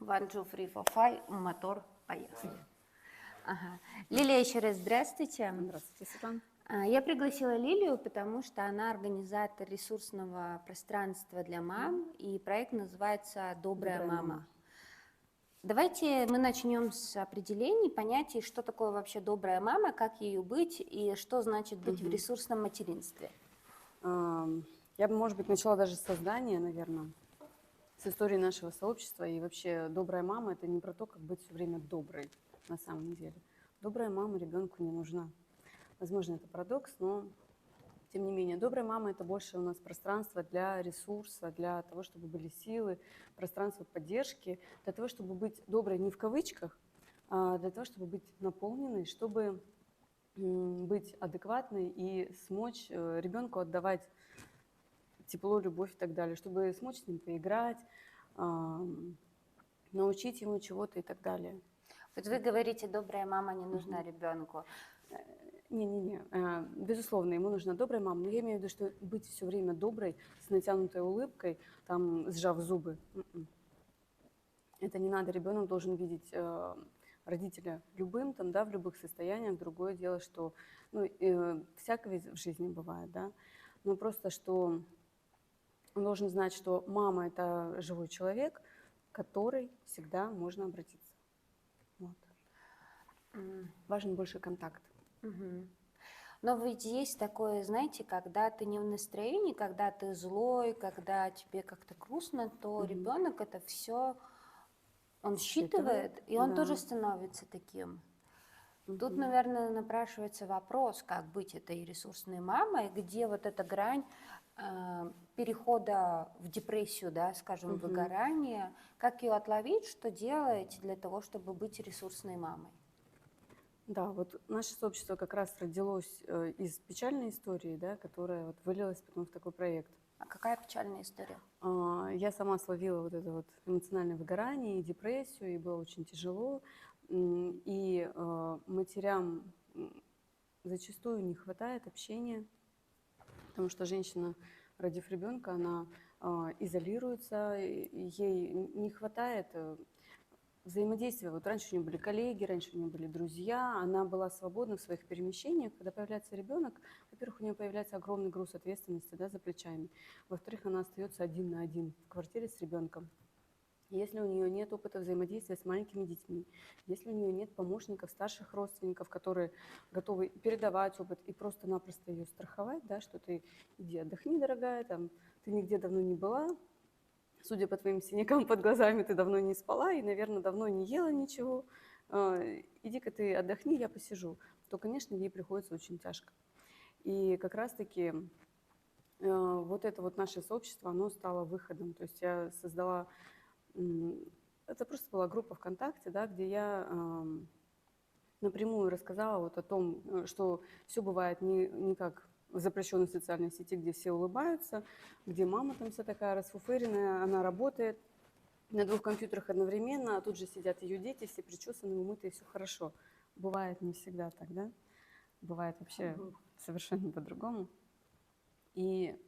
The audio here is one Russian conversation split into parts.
One, two, three, four, five, мотор, поехали. Ага. Лилия, еще раз здравствуйте. Здравствуйте, Светлана. Я пригласила Лилию, потому что она организатор ресурсного пространства для мам, и проект называется «Добрая мама». Давайте мы начнем с определений, понятий, что такое вообще добрая мама, как ею быть и что значит быть в ресурсном материнстве. Я бы, может быть, начала даже с создания, наверное, с истории нашего сообщества. И вообще добрая мама – это не про то, как быть все время доброй на самом деле. Добрая мама ребенку не нужна. Возможно, это парадокс, но тем не менее. Добрая мама – это больше у нас пространство для ресурса, для того, чтобы были силы, пространство поддержки, для того, чтобы быть доброй не в кавычках, а для того, чтобы быть наполненной, чтобы быть адекватной и смочь ребенку отдавать тепло, любовь и так далее, чтобы смочь с ним поиграть, научить ему чего-то и так далее. Вот вы говорите, добрая мама не нужна ребенку. Не-не-не, безусловно, ему нужна добрая мама, но я имею в виду, что быть все время доброй, с натянутой улыбкой, там, сжав зубы, это не надо. Ребенок должен видеть родителя любым, там, да, в любых состояниях. Другое дело, что всякое в жизни бывает, да, но просто что он должен знать, что мама – это живой человек, который всегда можно обратиться. Вот. Важен больше контакт. Но ведь есть такое, знаете, когда ты не в настроении, когда ты злой, когда тебе как-то грустно, то ребенок это все, он считывает, и он тоже становится таким. Тут, наверное, напрашивается вопрос, как быть этой ресурсной мамой, где вот эта грань перехода в депрессию, да, скажем, выгорание, как ее отловить, что делаете для того, чтобы быть ресурсной мамой? Да, вот наше сообщество как раз родилось из печальной истории, да, которая вот вылилась потом в такой проект. А какая печальная история? Я сама словила вот это вот эмоциональное выгорание и депрессию, и было очень тяжело. И матерям зачастую не хватает общения, потому что женщина, родив ребенка, она изолируется, ей не хватает взаимодействия. Вот раньше у нее были коллеги, раньше у нее были друзья, она была свободна в своих перемещениях. Когда появляется ребенок, во-первых, у нее появляется огромный груз ответственности, да, за плечами. Во-вторых, она остается один на один в квартире с ребенком. Если у нее нет опыта взаимодействия с маленькими детьми, если у нее нет помощников, старших родственников, которые готовы передавать опыт и просто-напросто ее страховать, да, что ты иди отдохни, дорогая, там, ты нигде давно не была, судя по твоим синякам под глазами, ты давно не спала и, наверное, давно не ела ничего, иди-ка ты отдохни, я посижу, то, конечно, ей приходится очень тяжко. И как раз-таки вот это вот наше сообщество, оно стало выходом. То есть я создала, это просто была группа ВКонтакте, да, где я напрямую рассказала вот о том, что все бывает не как в запрещенной социальной сети, где все улыбаются, где мама там вся такая расфуфыренная, она работает на 2 компьютерах одновременно, а тут же сидят ее дети, все причесанные, умытые, все хорошо. Бывает не всегда так, да? Бывает вообще совершенно по-другому. И,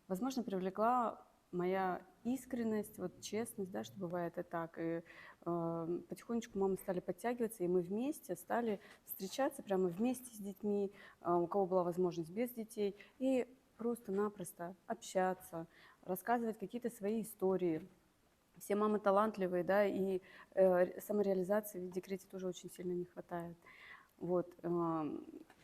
возможно, привлекла моя искренность, вот честность, да, что бывает и так. И потихонечку мамы стали подтягиваться, и мы вместе стали встречаться прямо вместе с детьми, у кого была возможность без детей, и просто-напросто общаться, рассказывать какие-то свои истории. Все мамы талантливые, да, и самореализации в декрете тоже очень сильно не хватает. Вот.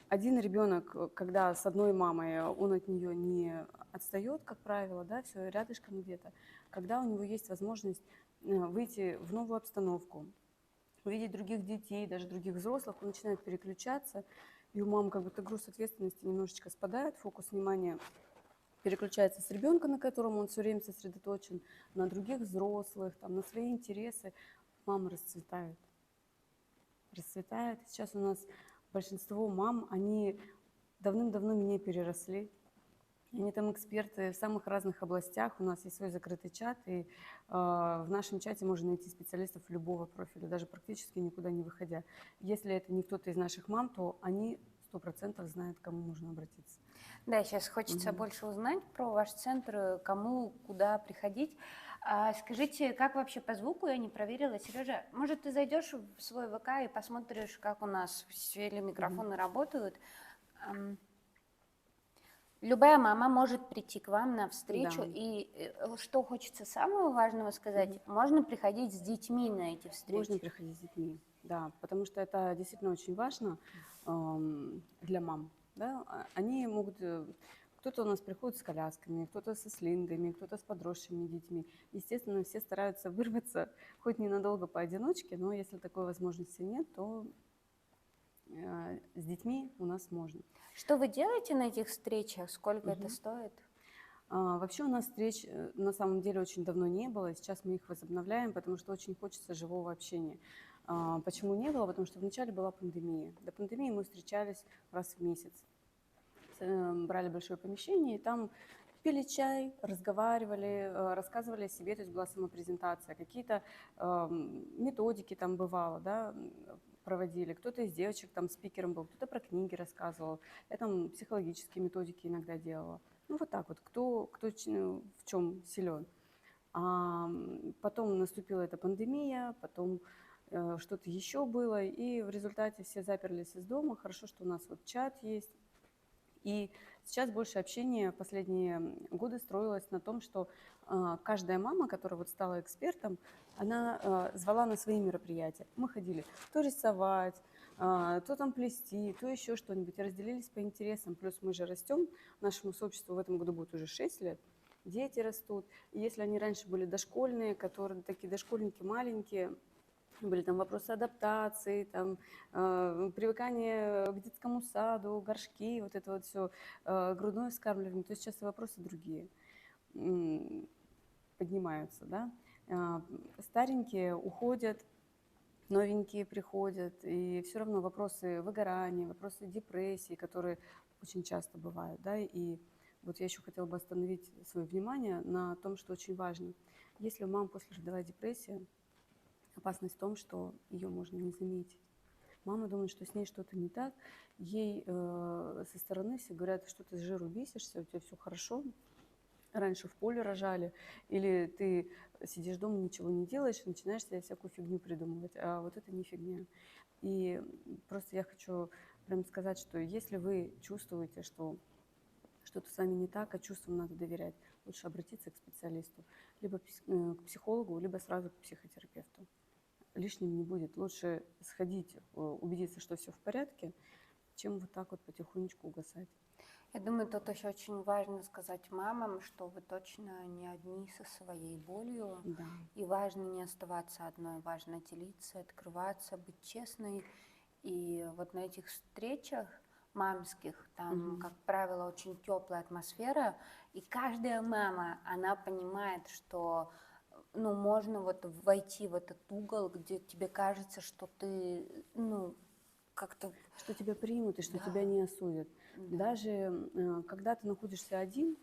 Один ребенок, когда с одной мамой, он от нее не отстает, как правило, да, все рядышком где-то. Когда у него есть возможность выйти в новую обстановку, увидеть других детей, даже других взрослых, он начинает переключаться, и у мамы как будто груз ответственности немножечко спадает, фокус внимания переключается с ребенка, на котором он все время сосредоточен, на других взрослых, там, на свои интересы. Мама расцветает. Расцветает. Сейчас у нас большинство мам, они давным-давно меня переросли. Они там эксперты в самых разных областях. У нас есть свой закрытый чат, и в нашем чате можно найти специалистов любого профиля, даже практически никуда не выходя. Если это не кто-то из наших мам, то они 100% знают, к кому нужно обратиться. Да, сейчас хочется больше узнать про ваш центр, кому, куда приходить. Скажите, как вообще по звуку? Я не проверила. Сережа, может, ты зайдешь в свой ВК и посмотришь, как у нас все ли Мгм. микрофоны работают? Ам, Любая мама может прийти к вам на встречу, Да. и что хочется самого важного сказать, Мгм. можно приходить с детьми на эти Можно встречи. приходить с детьми, да, потому что это действительно очень важно для мам. Да? Они могут, кто-то у нас приходит с колясками, кто-то со слингами, кто-то с подросшими детьми. Естественно, все стараются вырваться, хоть ненадолго поодиночке, но если такой возможности нет, то с детьми у нас можно. Что вы делаете на этих встречах? Сколько это Мгм. стоит? Вообще у нас встреч на самом деле очень давно не было, сейчас мы их возобновляем, потому что очень хочется живого общения. Почему не было? Потому что вначале была пандемия. До пандемии мы встречались раз в месяц. Брали большое помещение, и там пили чай, разговаривали, рассказывали о себе, то есть была самопрезентация, какие-то методики там бывало, да, проводили. Кто-то из девочек там спикером был, кто-то про книги рассказывал. Я там психологические методики иногда делала. Ну вот так вот, в чем силен. Потом наступила эта пандемия, потом что-то еще было, и в результате все заперлись из дома. Хорошо, что у нас вот чат есть. И сейчас больше общения в последние годы строилось на том, что каждая мама, которая вот стала экспертом, она звала на свои мероприятия. Мы ходили то рисовать, то там плести, то еще что-нибудь. И разделились по интересам. Плюс мы же растем, нашему сообществу в этом году будет уже 6 лет. Дети растут. И если они раньше были дошкольные, которые такие дошкольники маленькие, были там вопросы адаптации, там, привыкание к детскому саду, горшки, вот это вот все, грудное вскармливание. То есть сейчас и вопросы другие поднимаются, да. Старенькие уходят, новенькие приходят, и все равно вопросы выгорания, вопросы депрессии, которые очень часто бывают, да. И вот я еще хотела бы остановить свое внимание на том, что очень важно. Если у мам послеродовая депрессия, опасность в том, что ее можно не заметить. Мама думает, что с ней что-то не так. Ей со стороны все говорят, что ты с жиру бесишься, у тебя все хорошо. Раньше в поле рожали. Или ты сидишь дома, ничего не делаешь, начинаешь себе всякую фигню придумывать. А вот это не фигня. И просто я хочу прям сказать, что если вы чувствуете, что что-то с вами не так, а чувствам надо доверять, лучше обратиться к специалисту, либо к психологу, либо сразу к психотерапевту. Лишним не будет. Лучше сходить, убедиться, что все в порядке, чем вот так вот потихонечку угасать. Я думаю, тут еще очень важно сказать мамам, что вы точно не одни со своей болью, Да. и важно не оставаться одной, важно делиться, открываться, быть честной. И вот на этих встречах мамских, там, Мгм. как правило, очень теплая атмосфера, и каждая мама, она понимает, что ну, можно вот войти в этот угол, где тебе кажется, что ты, ну, как-то, Что тебя примут и что да, тебя не осудят. да. Даже когда ты находишься один,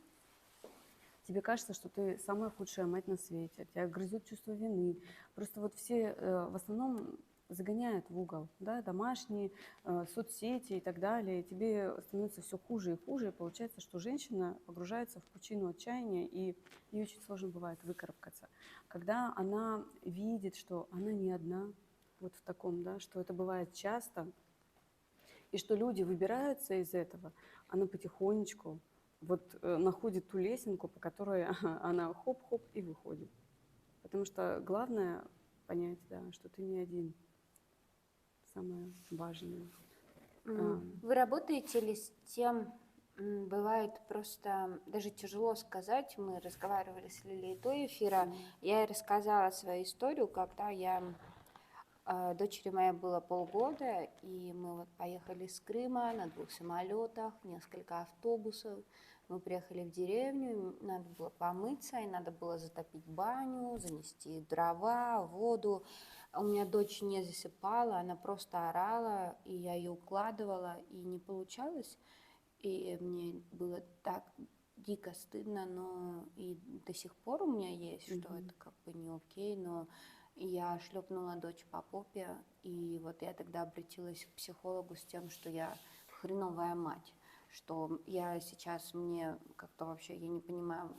тебе кажется, что ты самая худшая мать на свете, тебя грызет чувство вины. Просто вот все в основном загоняют в угол, да, домашние, соцсети и так далее. И тебе становится все хуже и хуже, и получается, что женщина погружается в пучину отчаяния, и ей очень сложно бывает выкарабкаться. Когда она видит, что она не одна, вот в таком, да, что это бывает часто, и что люди выбираются из этого, она потихонечку вот находит ту лесенку, по которой она хоп-хоп и выходит. Потому что главное понять, да, что ты не один. Самое важное. А, Вы работаете ли с тем, бывает просто даже тяжело сказать, мы разговаривали с Лилией до эфира, я ей рассказала свою историю, когда дочери моей было полгода, и мы вот поехали с Крыма на 2 самолетах, несколько автобусов. Мы приехали в деревню, надо было помыться, и надо было затопить баню, занести дрова, воду. У меня дочь не засыпала, она просто орала, и я ее укладывала, и не получалось. И мне было так дико стыдно, но и до сих пор у меня есть, что это как бы не окей, но я шлепнула дочь по попе, и вот я тогда обратилась к психологу с тем, что я хреновая мать, что я сейчас мне как-то вообще, я не понимаю,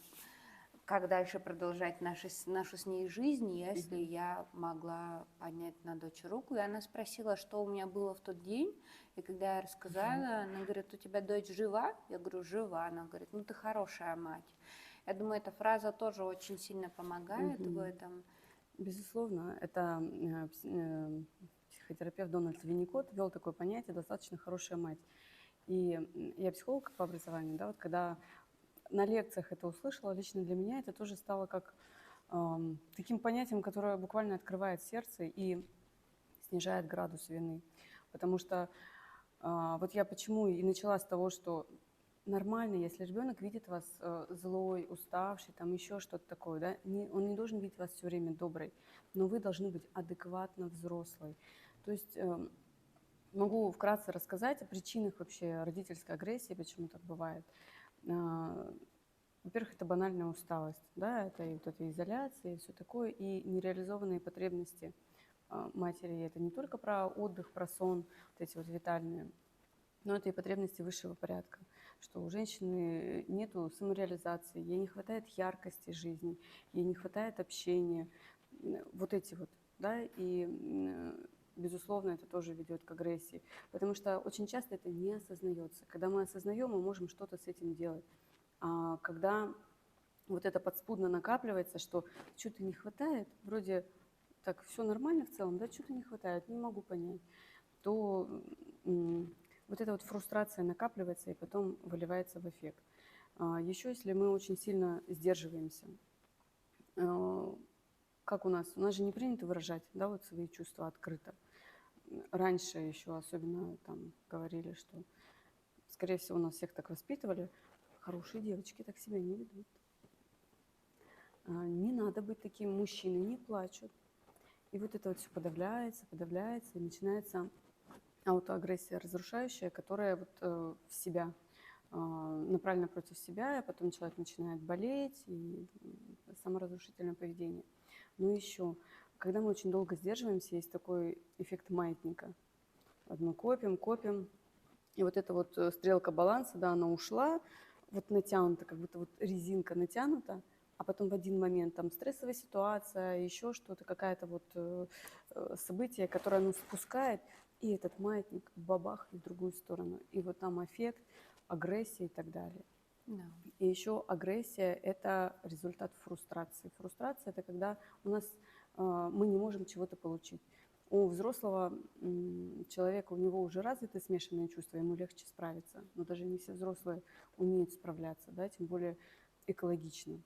как дальше продолжать нашу с ней жизнь, если я могла поднять на дочь руку. И она спросила, что у меня было в тот день. И когда я рассказала, она говорит, у тебя дочь жива? Я говорю, жива. Она говорит, ну ты хорошая мать. Я думаю, эта фраза тоже очень сильно помогает в этом. Безусловно, это психотерапевт Дональд Винникот ввел такое понятие «достаточно хорошая мать». И я психолог по образованию, да, вот когда на лекциях это услышала, лично для меня это тоже стало как таким понятием, которое буквально открывает сердце и снижает градус вины. Потому что вот я почему и начала с того, что нормально, если ребенок видит вас злой, уставший, там еще что-то такое, да, он не должен видеть вас все время доброй, но вы должны быть адекватно взрослой. То есть могу вкратце рассказать о причинах вообще родительской агрессии, почему так бывает. Во-первых, это банальная усталость, да, это и вот эта изоляция, и все такое, и нереализованные потребности матери. Это не только про отдых, про сон, вот эти вот витальные, но это и потребности высшего порядка, что у женщины нету самореализации, ей не хватает яркости жизни, ей не хватает общения, вот эти вот, да, и безусловно, это тоже ведет к агрессии, потому что очень часто это не осознается. Когда мы осознаем, мы можем что-то с этим делать. А когда вот это подспудно накапливается, что что-то не хватает, вроде так все нормально в целом, да, что-то не хватает, не могу понять, то вот эта вот фрустрация накапливается и потом выливается в эффект. Еще если мы очень сильно сдерживаемся, как у нас же не принято выражать, да, вот свои чувства открыто. Раньше еще особенно там говорили, что, скорее всего, нас всех так воспитывали, хорошие девочки так себя не ведут. Не надо быть таким, мужчины не плачут. И вот это вот все подавляется, и начинается аутоагрессия разрушающая, которая вот в себя, направлена против себя, а потом человек начинает болеть, и саморазрушительное поведение. Но еще, когда мы очень долго сдерживаемся, есть такой эффект маятника. Вот мы копим, и вот эта вот стрелка баланса, да, она ушла, вот натянута, как будто вот резинка натянута, а потом в один момент там стрессовая ситуация, еще что-то, какая-то вот событие, которое оно спускает, и этот маятник бабах в другую сторону. И вот там эффект, агрессия и так далее. Да. И еще агрессия – это результат фрустрации. Фрустрация – это когда у нас мы не можем чего-то получить. У взрослого человека, у него уже развиты смешанные чувства, ему легче справиться. Но даже не все взрослые умеют справляться, да, тем более экологично.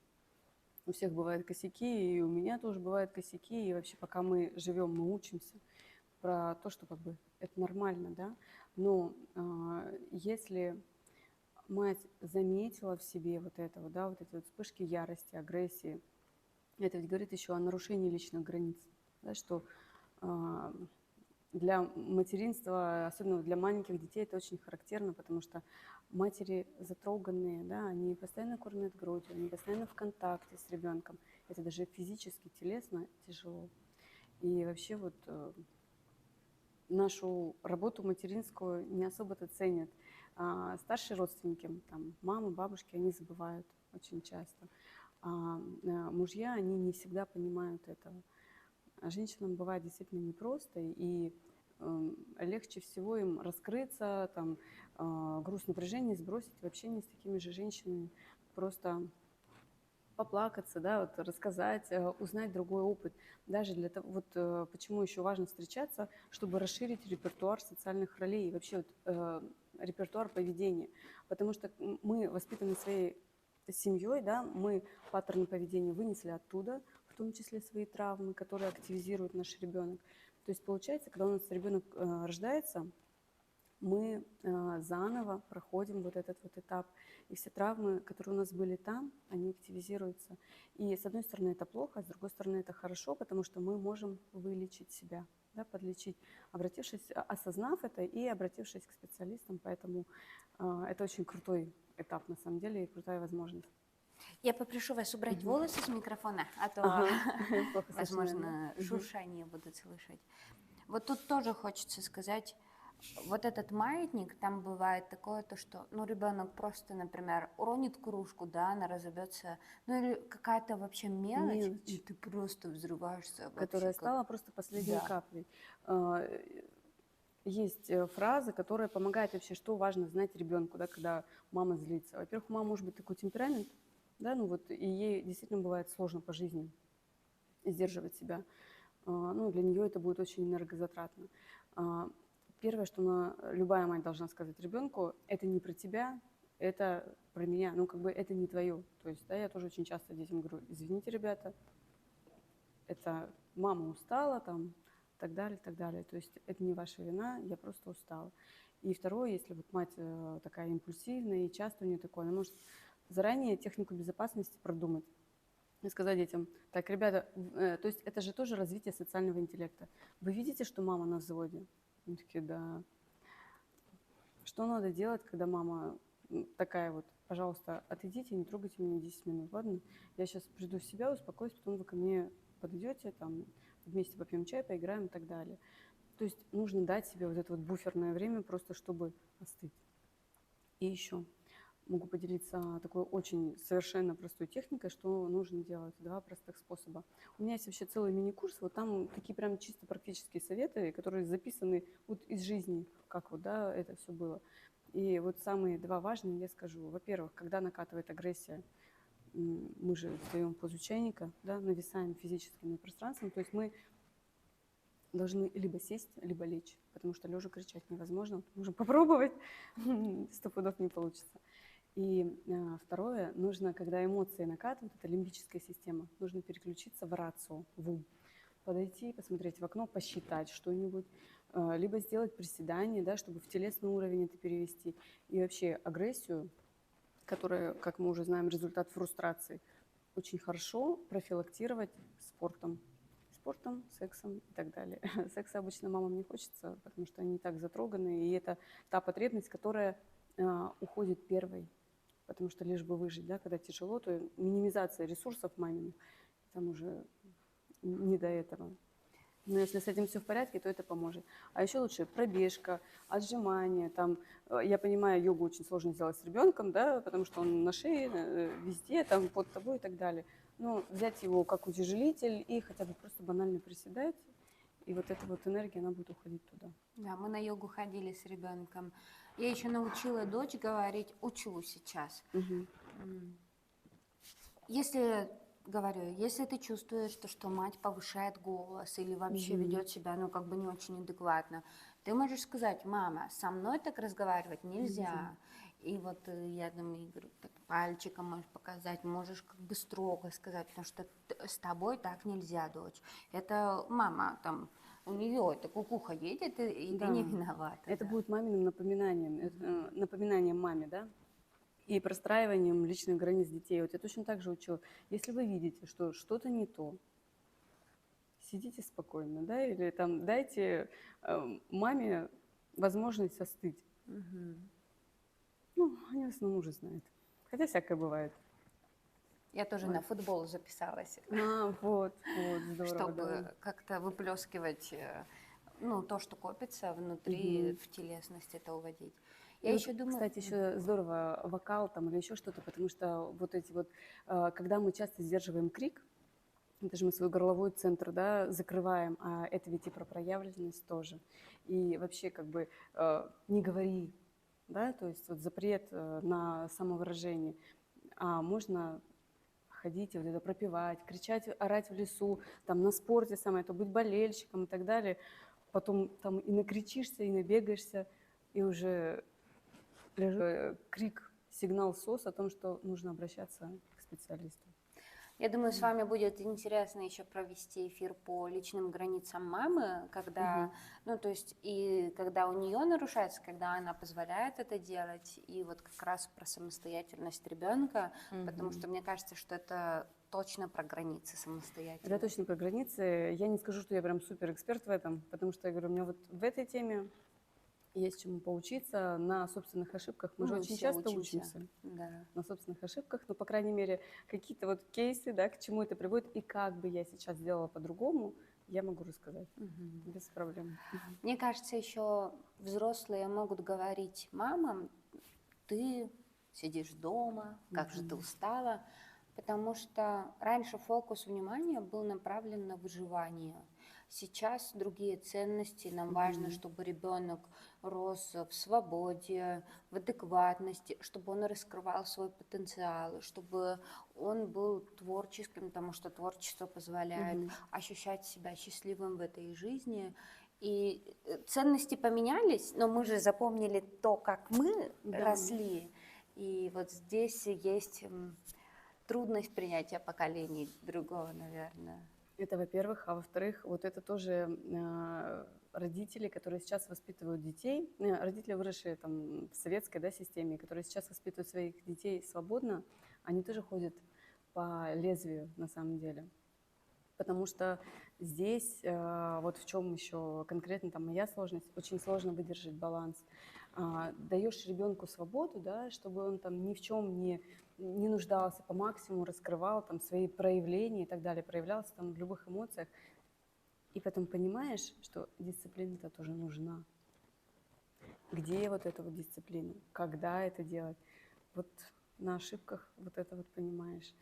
У всех бывают косяки, и у меня тоже бывают косяки. И вообще, пока мы живем, мы учимся про то, что как бы это нормально, да. Но если мать заметила в себе вот этого, да, вот эти вот вспышки ярости, агрессии, это ведь говорит еще о нарушении личных границ, да, что для материнства, особенно для маленьких детей, это очень характерно, потому что матери затроганные, да, они постоянно кормят грудью, они постоянно в контакте с ребенком. Это даже физически, телесно тяжело. И вообще вот нашу работу материнскую не особо-то ценят. Старшие родственники, там, мамы, бабушки, они забывают очень часто. Мужья, они не всегда понимают этого. Женщинам бывает действительно непросто, и легче всего им раскрыться, там, груз напряжения сбросить в общении с такими же женщинами, просто поплакаться, да, вот, рассказать, узнать другой опыт. Даже для того, вот почему еще важно встречаться, чтобы расширить репертуар социальных ролей и вообще вот, репертуар поведения. Потому что мы воспитаны своей семьей, да, мы паттерны поведения вынесли оттуда, в том числе свои травмы, которые активизирует наш ребенок. То есть получается, когда у нас ребенок рождается, мы заново проходим вот этот вот этап. И все травмы, которые у нас были там, они активизируются. И с одной стороны это плохо, а с другой стороны это хорошо, потому что мы можем вылечить себя, да, подлечить, обратившись, осознав это и обратившись к специалистам. Поэтому это очень крутой этап на самом деле и крутая возможность. Я попрошу вас убрать волосы с микрофона, а то, Плохо слышно, возможно, да? шуршание будут слышать. Вот тут тоже хочется сказать, вот этот маятник, там бывает такое, то что, ну, ребенок просто, например, уронит кружку, да, она разобьется, ну, или какая-то вообще мелочь, и Мелочь, ты просто взрываешься вообще которая как... стала просто последней Да. каплей. А, Есть фраза, которая помогает вообще, что важно знать ребенку, да, когда мама злится. Во-первых, у мамы может быть такой темперамент, да, ну вот, и ей действительно бывает сложно по жизни сдерживать себя. Ну, для нее это будет очень энергозатратно. А, Первое, что любая мать должна сказать ребенку, это не про тебя, это про меня, ну, как бы это не твое. То есть, да, я тоже очень часто детям говорю, извините, ребята, это мама устала, там, так далее, так далее. То есть это не ваша вина, я просто устала. И второе, если вот мать такая импульсивная, и часто у нее такое, она может заранее технику безопасности продумать и сказать детям, так, ребята, то есть это же тоже развитие социального интеллекта. Вы видите, что мама на взводе? Они такие, да. Что надо делать, когда мама такая вот, пожалуйста, отойдите, не трогайте меня 10 минут, ладно? Я сейчас приду в себя, успокоюсь, потом вы ко мне подойдете, там, вместе попьем чай, поиграем и так далее. То есть нужно дать себе вот это вот буферное время просто, чтобы остыть. И еще могу поделиться такой очень совершенно простой техникой, что нужно делать. Два простых способа. У меня есть вообще целый мини-курс, вот там такие прям чисто практические советы, которые записаны вот из жизни, как вот, да, это все было. И вот самые два важные я скажу. Во-первых, когда накатывает агрессия, мы же встаем в позу чайника, да, нависаем физически над пространством, то есть мы должны либо сесть, либо лечь, потому что лежа кричать невозможно. Вот можем попробовать, 100 пудов не получится. И второе, нужно, когда эмоции накатывают, это лимбическая система, нужно переключиться в рацио, в ум. Подойти, посмотреть в окно, посчитать что-нибудь, либо сделать приседание, да, чтобы в телесный уровень это перевести. И вообще агрессию, которая, как мы уже знаем, результат фрустрации, очень хорошо профилактировать спортом. Спортом, сексом и так далее. Секса обычно мамам не хочется, потому что они и так затроганы, и это та потребность, которая уходит первой, потому что лишь бы выжить, да, когда тяжело, то минимизация ресурсов маминых, там уже не до этого. Но если с этим все в порядке, то это поможет. А еще лучше пробежка, отжимания. Там, я понимаю, йогу очень сложно сделать с ребенком, да, потому что он на шее, везде, там под тобой и так далее. Но взять его как утяжелитель и хотя бы просто банально приседать, и вот эта вот энергия, она будет уходить туда. Да, мы на йогу ходили с ребенком. Я еще научила дочь говорить, учу сейчас. Мгм. Если, говорю, если ты чувствуешь, что мать повышает голос или вообще Мгм. ведет себя, ну, как бы не очень адекватно, ты можешь сказать, мама, со мной так разговаривать Нельзя. нельзя. И вот я там ей говорю, так пальчиком можешь показать, можешь как бы строго сказать, потому что с тобой так нельзя, дочь. Это мама там, у нее эта кукуха едет, и ты не Да, виновата, это да. будет маминым напоминанием, напоминанием маме, да, и простраиванием личных границ детей. Вот я точно так же учила. Если вы видите, что что-то не то, сидите спокойно, да, или там дайте маме возможность остыть. Мгм. Ну, они в основном уже знают. Хотя всякое бывает. Я тоже Вот. на футбол записалась. Вот, здорово, да. Чтобы как-то выплескивать, ну, то, что копится внутри, Мгм. в телесность это уводить. И Я вот, еще думаю, кстати, еще здорово вокал там или еще что-то, потому что вот эти вот, когда мы часто сдерживаем крик, это же мы свой горловой центр, да, закрываем, а это ведь и про проявленность тоже. И вообще как бы не говори, да, то есть вот запрет на самовыражение, а можно ходить и вот это пропевать, кричать, орать в лесу, там на спорте самое, то быть болельщиком и так далее. Потом там и накричишься, и набегаешься, и уже крик, сигнал СОС о том, что нужно обращаться к специалисту. я думаю, с вами будет интересно еще провести эфир по личным границам мамы, когда, Мгм. ну, то есть, и когда у нее нарушается, когда она позволяет это делать, и вот как раз про самостоятельность ребенка, потому Мгм. что мне кажется, что это точно про границы Это самостоятельности. точно про границы. Я не скажу, что я прям супер эксперт в этом, потому что, я говорю, у меня вот в этой теме есть чему поучиться на собственных ошибках. Мы же Мы очень все часто учимся, учимся да. на собственных ошибках, но, по крайней мере, какие-то вот кейсы, да, к чему это приводит, и как бы я сейчас сделала по-другому, я могу рассказать Мгм. без проблем. Мне кажется, еще взрослые могут говорить мамам: ты сидишь дома, как же ты Мгм. устала, потому что раньше фокус внимания был направлен на выживание. Сейчас другие ценности. Нам важно, Мгм. чтобы ребенок рос в свободе, в адекватности, чтобы он раскрывал свой потенциал, чтобы он был творческим, потому что творчество позволяет Мгм. ощущать себя счастливым в этой жизни. И ценности поменялись, но мы же запомнили то, как мы Да. росли. И вот здесь есть трудность принятия поколений другого, наверное. Это, во-первых. А во-вторых, вот это тоже родители, которые сейчас воспитывают детей, родители, выросшие там в советской, да, системе, которые сейчас воспитывают своих детей свободно, они тоже ходят по лезвию на самом деле. Потому что здесь, вот в чем еще конкретно там моя сложность, очень сложно выдержать баланс. Даешь ребенку свободу, да, чтобы он там ни в чем не нуждался, по максимуму раскрывал там свои проявления и так далее, проявлялся там в любых эмоциях. И потом понимаешь, что дисциплина-то тоже нужна. Где вот эта вот дисциплина? Когда это делать? Вот на ошибках вот это вот понимаешь.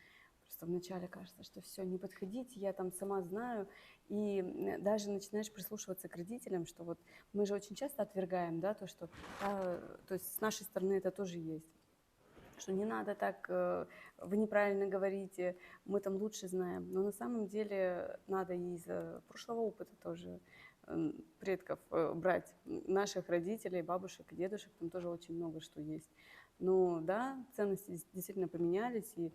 Просто вначале кажется, что все, не подходите, я там сама знаю. И даже начинаешь прислушиваться к родителям, что вот мы же очень часто отвергаем, да, то, что, то есть с нашей стороны это тоже есть. Что не надо так, вы неправильно говорите, мы там лучше знаем. Но на самом деле надо и из прошлого опыта тоже предков брать, наших родителей, бабушек и дедушек, там тоже очень много что есть. Но да, ценности действительно поменялись, и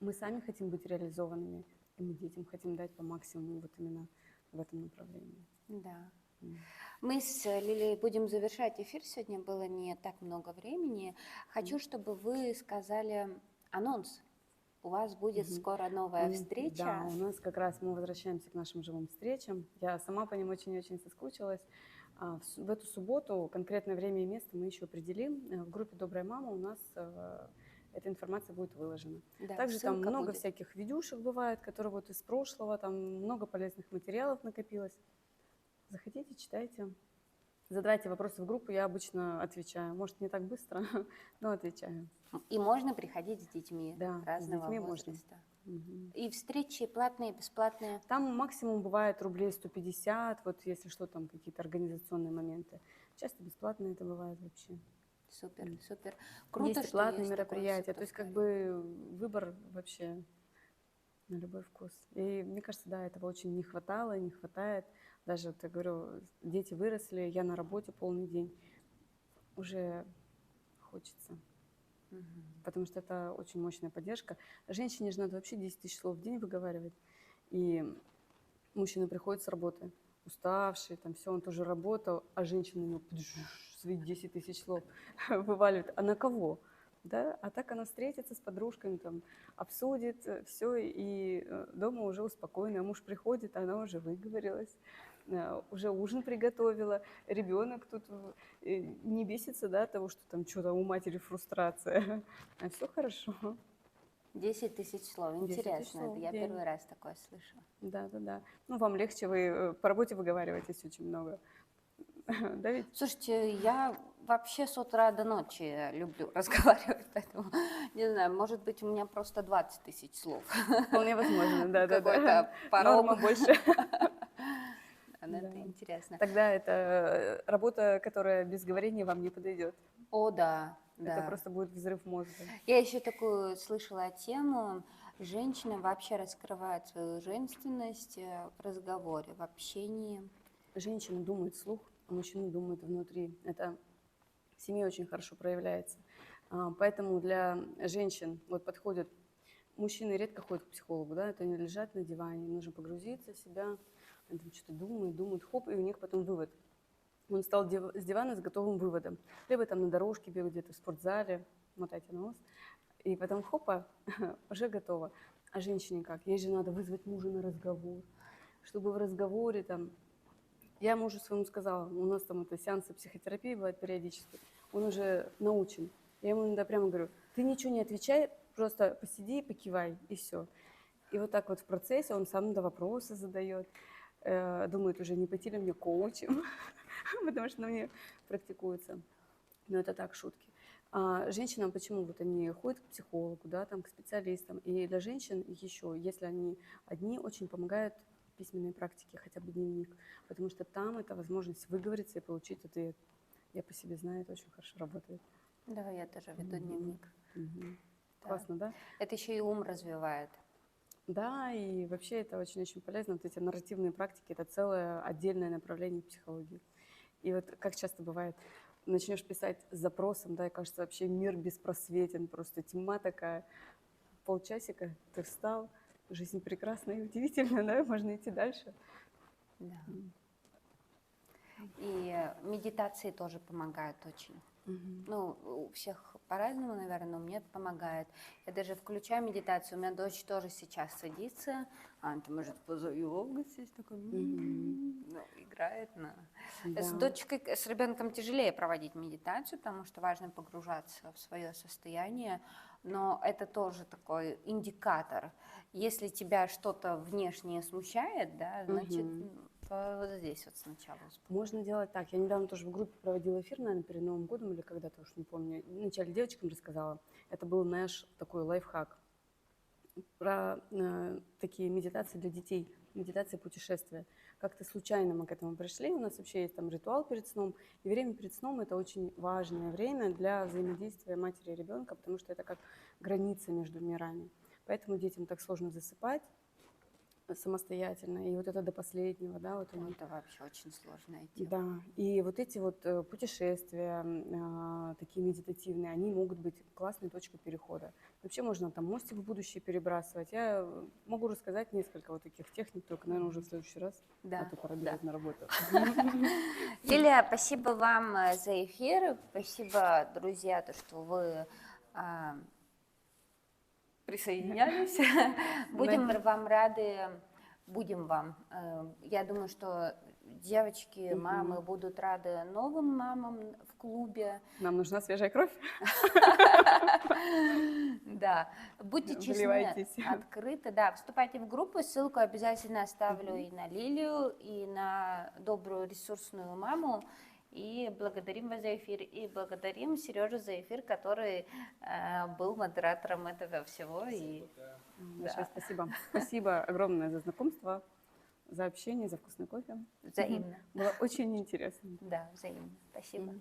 мы сами хотим быть реализованными, и мы детям хотим дать по максимуму вот именно в этом направлении. Да. М. Мы с Лилией будем завершать эфир. Сегодня было не так много времени. Хочу, чтобы вы сказали анонс. У вас будет Мгм. скоро новая Да, встреча. у нас как раз мы возвращаемся к нашим живым встречам. Я сама по ним очень-очень соскучилась. В эту субботу конкретное время и место мы еще определим. В группе «Добрая мама» у нас эта информация будет выложена. Да, Также там ссылка много будет. всяких видюшек бывает, которые вот из прошлого, там много полезных материалов накопилось. Заходите, читайте. Задавайте вопросы в группу, я обычно отвечаю. Может, не так быстро, но отвечаю. И можно приходить с детьми Да, с разного детьми можно. возраста. Мгм. И встречи платные, бесплатные. Там максимум бывает рублей 150, вот если что, там какие-то организационные моменты. Часто бесплатно это бывает вообще. Супер, супер. Есть Круто, и что платные есть такой мероприятия, то есть как сопровождение. бы выбор вообще на любой вкус. И мне кажется, да, этого очень не хватало, не хватает. Даже, вот я говорю, дети выросли, я на работе полный день, уже хочется. Потому что это очень мощная поддержка. Женщине же надо вообще 10 тысяч слов в день выговаривать. И мужчина приходит с работы, уставший, там все, он тоже работал, а женщина ему свои 10 тысяч слов вываливает. А на кого? Да? А так она встретится с подружками, там, обсудит все, и дома уже успокоена. А муж приходит, а она уже выговорилась, уже ужин приготовила, ребенок тут не бесится, да, от того, что там что-то у матери фрустрация, а все хорошо. 10 тысяч слов. 10 тысяч Интересно, это слов в я день. первый раз такое слышу. Да, да, да. Ну, вам легче, вы по работе выговариваетесь очень много. Да ведь? Слушайте, я вообще с утра до ночи люблю разговаривать, поэтому, не знаю, может быть, у меня просто 20 тысяч слов. Вполне возможно, да, да, да. Какой-то порог. Норма больше. Но Да. это интересно. Тогда это работа, которая без говорения вам не подойдет. О, да, Это да. просто будет взрыв мозга. Я еще такую слышала тему. Женщина вообще раскрывает свою женственность в разговоре, в общении. Женщина думает вслух, а мужчина думает внутри. Это в семье очень хорошо проявляется. Поэтому для женщин вот подходят, мужчины редко ходят к психологу, да, это они лежат на диване, им нужно погрузиться в себя, они там что-то думают, хоп, и у них потом вывод. Он встал с дивана с готовым выводом. Либо там на дорожке бегают, где-то в спортзале, мотайте нос, и потом хопа, уже готово. А женщине как? Ей же надо вызвать мужа на разговор, чтобы в разговоре там... Я мужу своему сказала, у нас там это сеансы психотерапии бывают периодически, он уже научен. Я ему иногда прямо говорю, ты ничего не отвечай, просто посиди и покивай, и все. И вот так вот в процессе он сам до вопросы задает. думают уже, не пойти ли мне коучем, потому что на мне практикуется. Но это так, шутки. А женщинам почему? Вот они ходят к психологу, да, там, к специалистам. И для женщин еще, если они одни, очень помогают письменные практики, хотя бы дневник, потому что там это возможность выговориться и получить ответ. Я по себе знаю, это очень хорошо работает. Да, я тоже веду дневник. Мгм. Да. Классно, да? Это еще и ум развивает. Да, и вообще это очень-очень полезно. Вот эти нарративные практики — это целое отдельное направление психологии. И вот как часто бывает, начнешь писать с запросом, да, и кажется, вообще мир беспросветен, просто тьма такая. Полчасика, ты встал, жизнь прекрасна и удивительна, да, можно идти дальше. Да. И медитации тоже помогают очень. Ну, у всех по-разному, наверное, но мне помогает. Я даже включаю медитацию. У меня дочь тоже сейчас садится, она там может позу йога сесть, такой, ну, играет. С Да. дочкой, с ребенком тяжелее проводить медитацию, потому что важно погружаться в свое состояние, но это тоже такой индикатор. Если тебя что-то внешнее смущает, да, значит, вот здесь вот сначала Можно делать так. Я недавно тоже в группе проводила эфир, наверное, перед Новым годом или когда-то, уж не помню. Вначале девочкам рассказала. Это был наш такой лайфхак про такие медитации для детей, медитации путешествия. Как-то случайно мы к этому пришли. У нас вообще есть там ритуал перед сном. И время перед сном — это очень важное время для взаимодействия матери и ребенка, потому что это как граница между мирами. Поэтому детям так сложно засыпать самостоятельно. И вот это до последнего, да, вот они. это вообще очень сложная тема. Да, и вот эти вот путешествия, такие медитативные, они могут быть классной точкой перехода. Вообще можно там мостик в будущее перебрасывать. Я могу рассказать несколько вот таких техник, только, наверное, уже в следующий раз. Да, А то пора бежать на работу. Лилия, спасибо вам за эфир. Спасибо, друзья, то, что вы присоединялись. Будем вам рады. Будем вам. Я думаю, что девочки, мамы будут рады новым мамам в клубе. Нам нужна свежая кровь. Да, будьте честны, Вливайтесь. открыты, да, вступайте в группу, ссылку обязательно оставлю и на Лилию, и на добрую ресурсную маму. И благодарим вас за эфир, и благодарим Сережу за эфир, который был модератором этого всего. И, Большое спасибо. Спасибо огромное за знакомство, за общение, за вкусный кофе. взаимно. Было очень интересно. Да, взаимно. Спасибо.